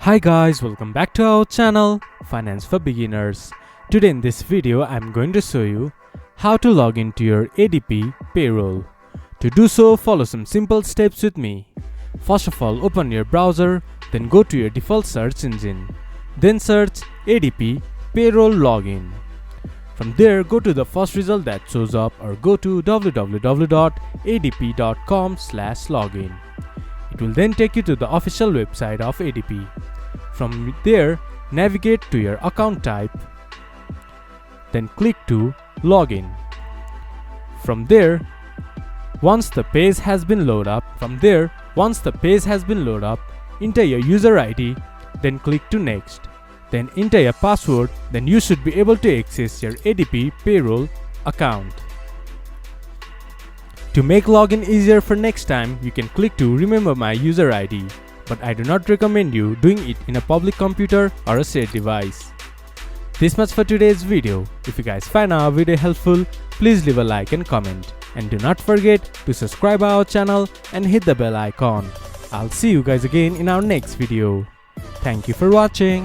Hi guys, welcome back to our channel Finance for Beginners. Today in this video I'm going to show you how to log into your ADP Payroll. To do so, follow some simple steps with me. First of all, open your browser, then go to your default search engine. Then search ADP Payroll Login. From there, go to the first result that shows up or go to www.adp.com/login. It will then take you to the official website of ADP. From there, navigate to your account type, then click to Login. From there, once the page has been loaded up, enter your user ID, then click to Next. Then enter your password, then you should be able to access your ADP Payroll account. To make login easier for next time, you can click to Remember my user ID, but I do not recommend you doing it in a public computer or a shared device. This much for today's video. If you guys find our video helpful, please leave a like and comment. And do not forget to subscribe our channel and hit the bell icon. I'll see you guys again in our next video. Thank you for watching.